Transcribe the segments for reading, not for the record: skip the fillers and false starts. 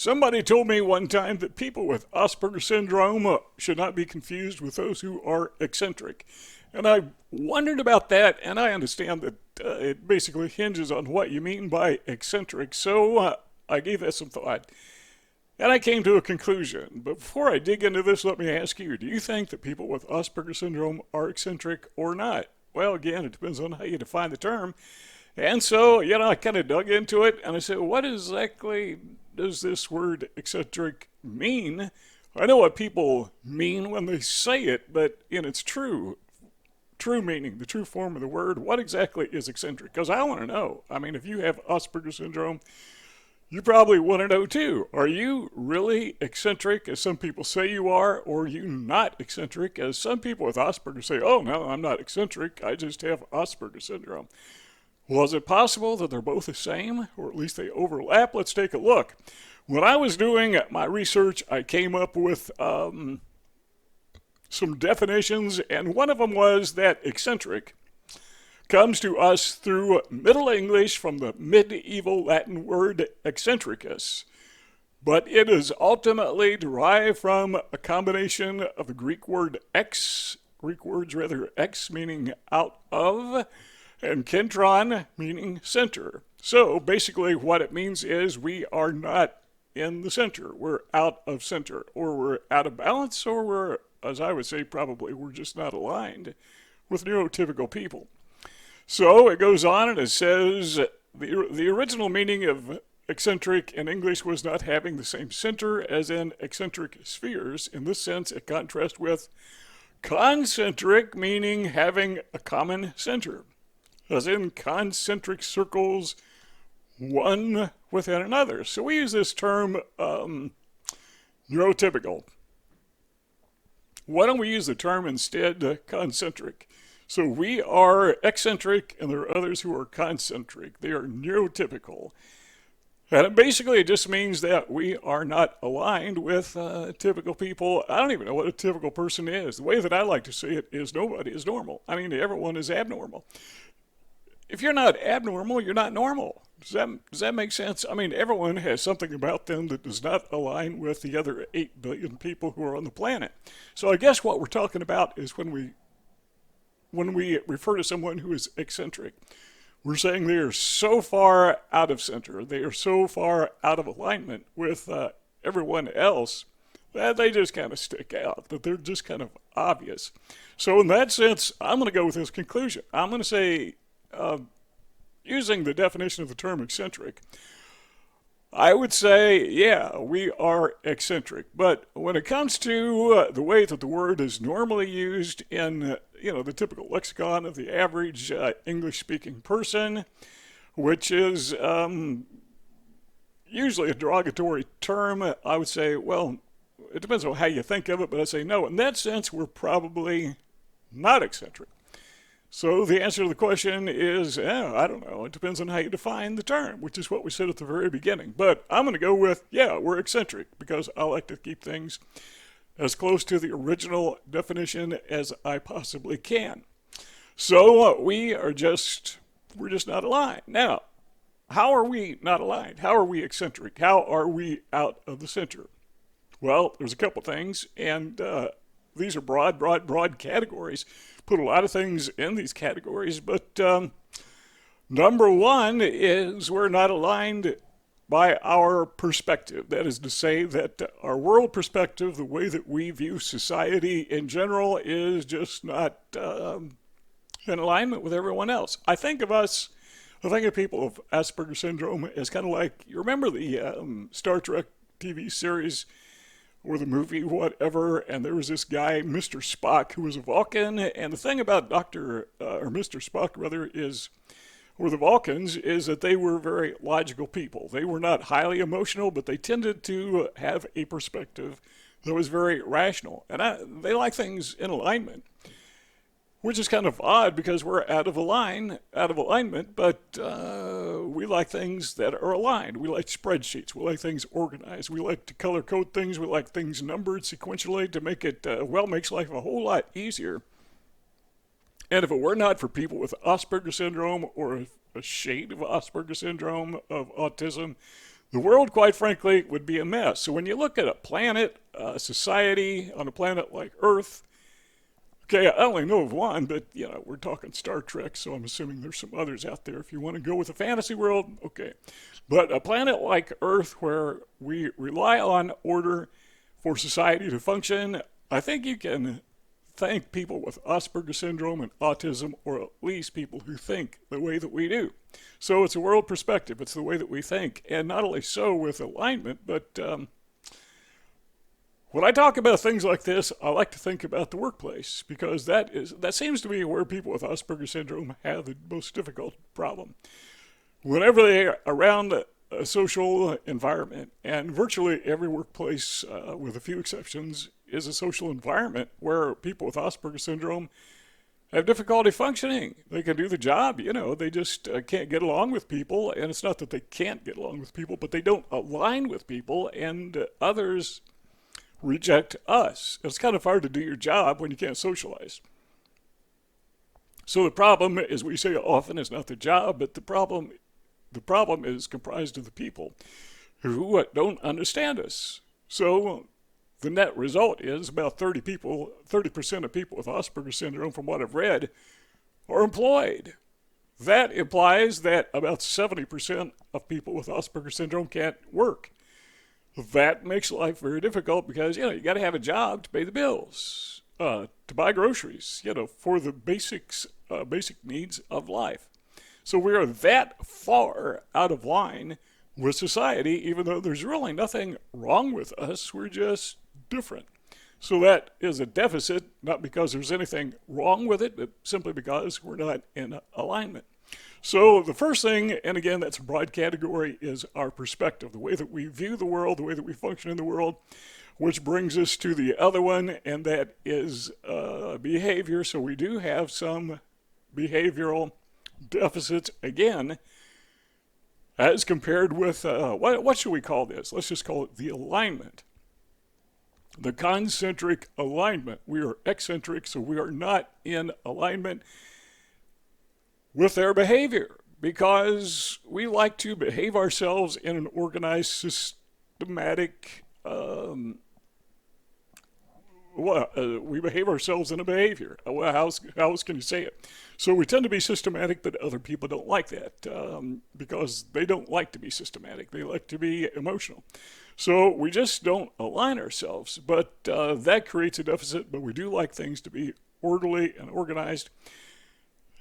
Somebody told me one time that people with Asperger syndrome should not be confused with those who are eccentric. And I wondered about that, and I understand that it basically hinges on what you mean by eccentric, so I gave that some thought. And I came to a conclusion. But before I dig into this, let me ask you, do you think that people with Asperger syndrome are eccentric or not? Well, again, it depends on how you define the term. And so, I kind of dug into it, and I said, what exactly does this word eccentric mean? I know what people mean when they say it, but in its true meaning, the true form of the word, what exactly is eccentric? Because I want to know. I mean, if you have Asperger syndrome, you probably want to know too. Are you really eccentric, as some people say you are, or are you not eccentric, as some people with Asperger say, oh, no, I'm not eccentric, I just have Asperger syndrome. Well, is it possible that they're both the same, or at least they overlap? Let's take a look. When I was doing my research, I came up with some definitions, and one of them was that eccentric comes to us through Middle English from the medieval Latin word eccentricus, but it is ultimately derived from a combination of the Greek words ex meaning out of, and kentron meaning center. So basically what it means is we are not in the center. We're out of center, or we're out of balance, or we're, as I would say, probably we're just not aligned with neurotypical people. So it goes on and it says the original meaning of eccentric in English was not having the same center as in eccentric spheres. In this sense, it contrasts with concentric, meaning having a common center, as in concentric circles, one within another. So we use this term neurotypical. Why don't we use the term instead concentric? So we are eccentric, and there are others who are concentric. They are neurotypical. And basically it just means that we are not aligned with typical people. I don't even know what a typical person is. The way that I like to say it is nobody is normal. I mean, everyone is abnormal. If you're not abnormal, you're not normal. Does that make sense? I mean, everyone has something about them that does not align with the other 8 billion people who are on the planet. So I guess what we're talking about is when we refer to someone who is eccentric, we're saying they are so far out of center, they are so far out of alignment with everyone else that they just kind of stick out, that they're just kind of obvious. So in that sense, I'm going to go with this conclusion. I'm going to say, using the definition of the term eccentric, I would say, yeah, we are eccentric. But when it comes to the way that the word is normally used in, the typical lexicon of the average English-speaking person, which is usually a derogatory term, I would say, well, it depends on how you think of it, but I say no. In that sense, we're probably not eccentric. So the answer to the question is, I don't know. It depends on how you define the term, which is what we said at the very beginning. But I'm going to go with, yeah, we're eccentric, because I like to keep things as close to the original definition as I possibly can. So we're just not aligned. Now, how are we not aligned? How are we eccentric? How are we out of the center? Well, there's a couple things, and these are broad categories. Put a lot of things in these categories, but number one is we're not aligned by our perspective. That is to say that our world perspective, the way that we view society in general, is just not in alignment with everyone else. I think of people with Asperger syndrome as kind of like, you remember the Star Trek TV series or the movie, whatever, and there was this guy, Mr. Spock, who was a Vulcan, and the thing about Mr. Spock, rather, or the Vulcans, is that they were very logical people. They were not highly emotional, but they tended to have a perspective that was very rational, and they like things in alignment, which is kind of odd because we're out of alignment, but we like things that are aligned. We like spreadsheets. We like things organized. We like to color code things. We like things numbered sequentially to make it, makes life a whole lot easier. And if it were not for people with Asperger syndrome or a shade of Asperger syndrome, of autism, the world, quite frankly, would be a mess. So when you look at a planet, society on a planet like Earth, okay, I only know of one, but we're talking Star Trek, so I'm assuming there's some others out there. If you want to go with a fantasy world, okay. But a planet like Earth where we rely on order for society to function, I think you can thank people with Asperger syndrome and autism, or at least people who think the way that we do. So it's a world perspective. It's the way that we think. And not only so with alignment, but when I talk about things like this, I like to think about the workplace, because that seems to be where people with Asperger syndrome have the most difficult problem. Whenever they are around a social environment, and virtually every workplace, with a few exceptions, is a social environment where people with Asperger syndrome have difficulty functioning. They can do the job, they just can't get along with people. And it's not that they can't get along with people, but they don't align with people, and others reject us. It's kind of hard to do your job when you can't socialize. So the problem, as we say often, is not the job, but the problem is comprised of the people who don't understand us. So the net result is about 30% of people with Asperger syndrome, from what I've read, are employed. That implies that about 70% of people with Asperger syndrome can't work. That makes life very difficult, because you got to have a job to pay the bills, to buy groceries, for the basic needs of life. So we are that far out of line with society, even though there's really nothing wrong with us. We're just different. So that is a deficit, not because there's anything wrong with it, but simply because we're not in alignment. So the first thing, and again, that's a broad category, is our perspective, the way that we view the world, the way that we function in the world, which brings us to the other one, and that is behavior. So we do have some behavioral deficits, again, as compared with, what should we call this? Let's just call it the alignment. The concentric alignment. We are eccentric, so we are not in alignment with their behavior, because we like to behave ourselves in an organized, systematic, we behave ourselves in a behavior. How else can you say it? So we tend to be systematic, but other people don't like that, because they don't like to be systematic. They like to be emotional. So we just don't align ourselves, but that creates a deficit. But we do like things to be orderly and organized.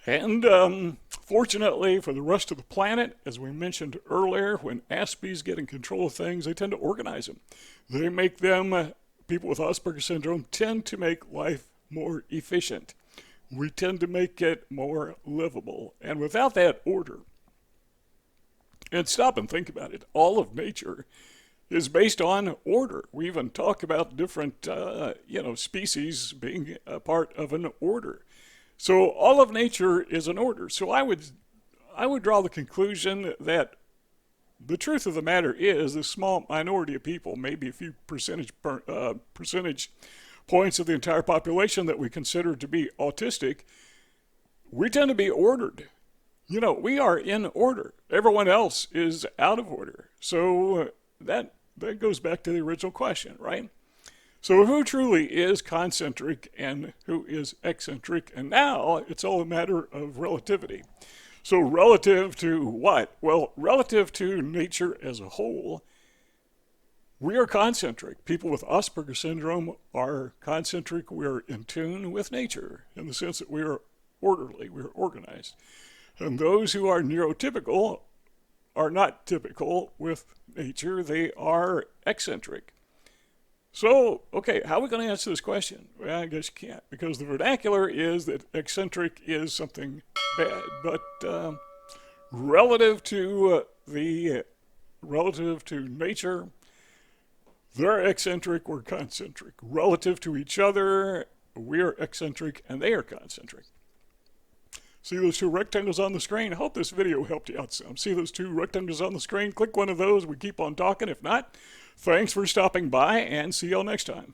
And fortunately for the rest of the planet, as we mentioned earlier, when Aspie's get in control of things, they tend to organize them. They make them, people with Asperger syndrome tend to make life more efficient. We tend to make it more livable. And without that order, and stop and think about it, all of nature is based on order. We even talk about different, species being a part of an order. So all of nature is an order. So I would draw the conclusion that the truth of the matter is the small minority of people, maybe a few percentage points of the entire population that we consider to be autistic, we tend to be ordered. We are in order. Everyone else is out of order. So that goes back to the original question, right? So who truly is concentric and who is eccentric? And now it's all a matter of relativity. So relative to what? Well, relative to nature as a whole, we are concentric. People with Asperger syndrome are concentric. We are in tune with nature in the sense that we are orderly, we are organized. And those who are neurotypical are not typical with nature. They are eccentric. So, okay, how are we going to answer this question? Well, I guess you can't, because the vernacular is that eccentric is something bad. But relative to nature, they're eccentric, we're concentric. Relative to each other, we are eccentric and they are concentric. See those two rectangles on the screen? I hope this video helped you out some. See those two rectangles on the screen? Click one of those. We keep on talking. If not, thanks for stopping by, and see y'all next time.